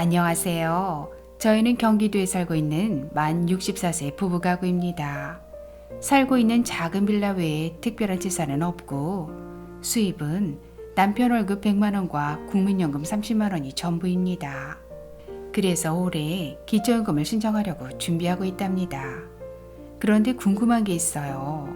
안녕하세요. 저희는 경기도에 살고 있는 만 64세 부부 가구입니다. 살고 있는 작은 빌라 외에 특별한 재산은 없고 수입은 남편 월급 100만 원과 국민연금 30만 원이 전부입니다. 그래서 올해 기초연금을 신청하려고 준비하고 있답니다. 그런데 궁금한 게 있어요.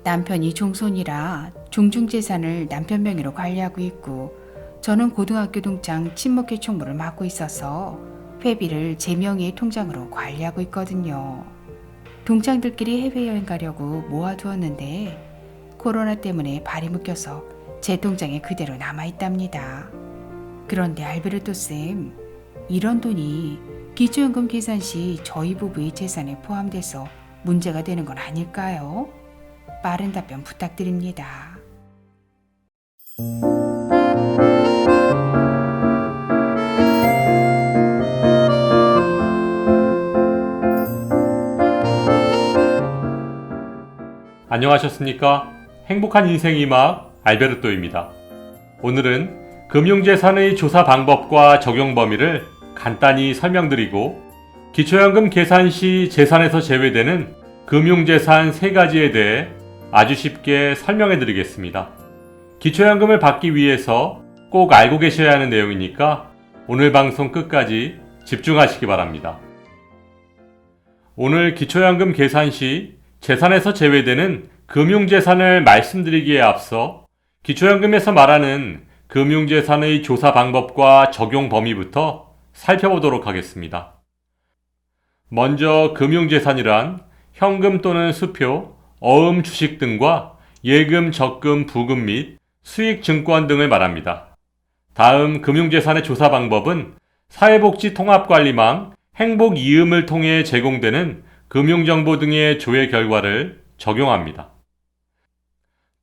남편이 종손이라 종중재산을 남편 명의로 관리하고 있고 저는 고등학교 동창 친목회 총무를 맡고 있어서 회비를 제 명의의 통장으로 관리하고 있거든요. 동창들끼리 해외여행 가려고 모아두었는데 코로나 때문에 발이 묶여서 제 통장에 그대로 남아있답니다. 그런데 알베르토쌤, 이런 돈이 기초연금 계산 시 저희 부부의 재산에 포함돼서 문제가 되는 건 아닐까요? 빠른 답변 부탁드립니다. 안녕하셨습니까? 행복한 인생의 막 알베르토입니다. 오늘은 금융재산의 조사 방법과 적용 범위를 간단히 설명드리고 기초연금 계산 시 재산에서 제외되는 금융재산 3가지에 대해 아주 쉽게 설명해 드리겠습니다. 기초연금을 받기 위해서 꼭 알고 계셔야 하는 내용이니까 오늘 방송 끝까지 집중하시기 바랍니다. 오늘 기초연금 계산 시 재산에서 제외되는 금융재산을 말씀드리기에 앞서 기초연금에서 말하는 금융재산의 조사 방법과 적용 범위부터 살펴보도록 하겠습니다. 먼저 금융재산이란 현금 또는 수표, 어음 주식 등과 예금, 적금, 부금 및 수익증권 등을 말합니다. 다음 금융재산의 조사 방법은 사회복지통합관리망 행복이음을 통해 제공되는 금융정보 등의 조회 결과를 적용합니다.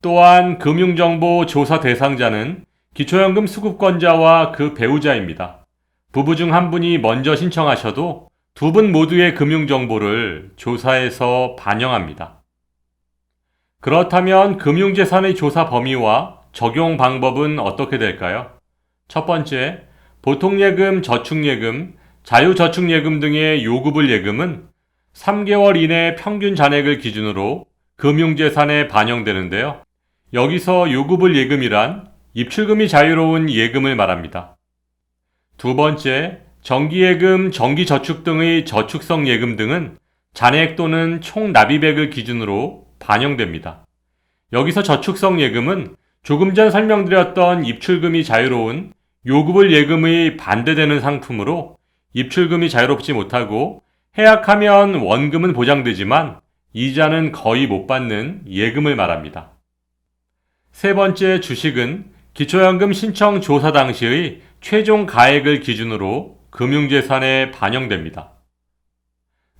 또한 금융정보 조사 대상자는 기초연금 수급권자와 그 배우자입니다. 부부 중 한 분이 먼저 신청하셔도 두 분 모두의 금융정보를 조사해서 반영합니다. 그렇다면 금융재산의 조사 범위와 적용 방법은 어떻게 될까요? 첫 번째, 보통예금, 저축예금, 자유저축예금 등의 요구불 예금은 3개월 이내 평균 잔액을 기준으로 금융재산에 반영되는데요. 여기서 요구불 예금이란 입출금이 자유로운 예금을 말합니다. 두 번째, 정기예금, 정기저축 등의 저축성 예금 등은 잔액 또는 총 납입액을 기준으로 반영됩니다. 여기서 저축성 예금은 조금 전 설명드렸던 입출금이 자유로운 요구불 예금의 반대되는 상품으로 입출금이 자유롭지 못하고 해약하면 원금은 보장되지만 이자는 거의 못 받는 예금을 말합니다. 세 번째, 주식은 기초연금 신청 조사 당시의 최종 가액을 기준으로 금융재산에 반영됩니다.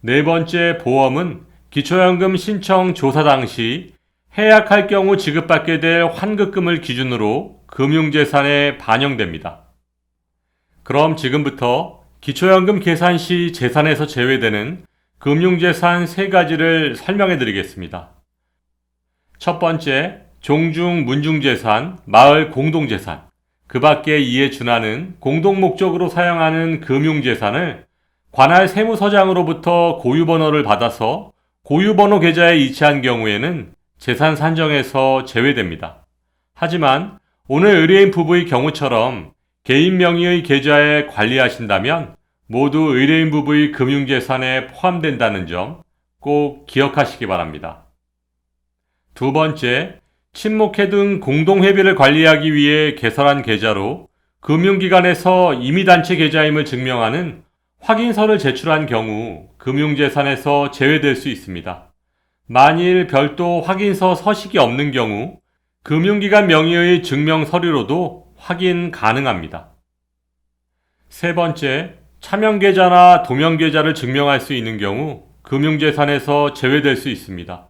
네 번째, 보험은 기초연금 신청 조사 당시 해약할 경우 지급받게 될 환급금을 기준으로 금융재산에 반영됩니다. 그럼 지금부터 기초연금 계산 시 재산에서 제외되는 금융재산 3가지를 설명해 드리겠습니다. 첫 번째, 종중, 문중재산, 마을 공동재산, 그 밖에 이에 준하는 공동목적으로 사용하는 금융재산을 관할 세무서장으로부터 고유번호를 받아서 고유번호 계좌에 이체한 경우에는 재산 산정에서 제외됩니다. 하지만 오늘 의뢰인 부부의 경우처럼 개인 명의의 계좌에 관리하신다면 모두 의뢰인 부부의 금융재산에 포함된다는 점 꼭 기억하시기 바랍니다. 두 번째, 친목회 등 공동회비를 관리하기 위해 개설한 계좌로 금융기관에서 임의단체 계좌임을 증명하는 확인서를 제출한 경우 금융재산에서 제외될 수 있습니다. 만일 별도 확인서 서식이 없는 경우 금융기관 명의의 증명서류로도 확인 가능합니다. 세 번째, 차명계좌나 도면계좌를 증명할 수 있는 경우 금융재산에서 제외될 수 있습니다.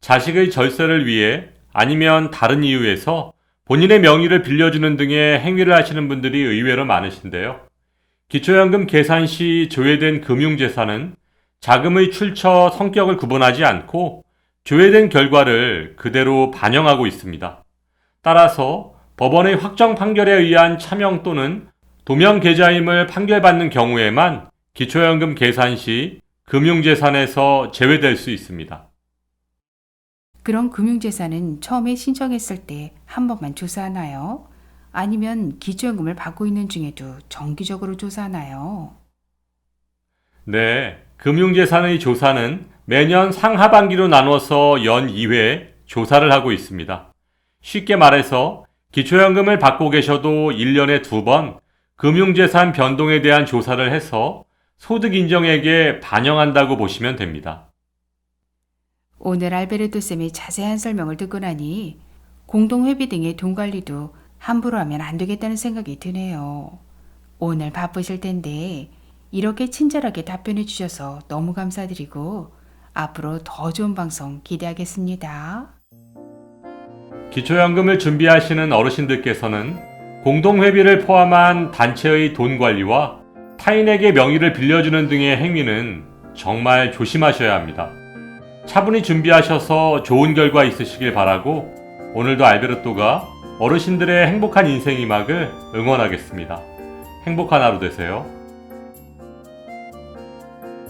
자식의 절세를 위해 아니면 다른 이유에서 본인의 명의를 빌려주는 등의 행위를 하시는 분들이 의외로 많으신데요. 기초연금 계산 시 조회된 금융재산은 자금의 출처, 성격을 구분하지 않고 조회된 결과를 그대로 반영하고 있습니다. 따라서 법원의 확정 판결에 의한 차명 또는 도면 계좌임을 판결받는 경우에만 기초연금 계산 시 금융재산에서 제외될 수 있습니다. 그런 금융재산은 처음에 신청했을 때 한 번만 조사하나요? 아니면 기초연금을 받고 있는 중에도 정기적으로 조사하나요? 네, 금융재산의 조사는 매년 상하반기로 나눠서 연 2회 조사를 하고 있습니다. 쉽게 말해서 기초연금을 받고 계셔도 1년에 2번 금융재산 변동에 대한 조사를 해서 소득 인정액에 반영한다고 보시면 됩니다. 오늘 알베르토 쌤의 자세한 설명을 듣고 나니 공동회비 등의 돈 관리도 함부로 하면 안 되겠다는 생각이 드네요. 오늘 바쁘실 텐데 이렇게 친절하게 답변해 주셔서 너무 감사드리고 앞으로 더 좋은 방송 기대하겠습니다. 기초연금을 준비하시는 어르신들께서는 공동회비를 포함한 단체의 돈 관리와 타인에게 명의를 빌려주는 등의 행위는 정말 조심하셔야 합니다. 차분히 준비하셔서 좋은 결과 있으시길 바라고 오늘도 알베르토가 어르신들의 행복한 인생 이막을 응원하겠습니다. 행복한 하루 되세요.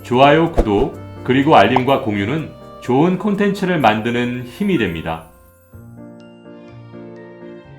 좋아요, 구독, 그리고 알림과 공유는 좋은 콘텐츠를 만드는 힘이 됩니다.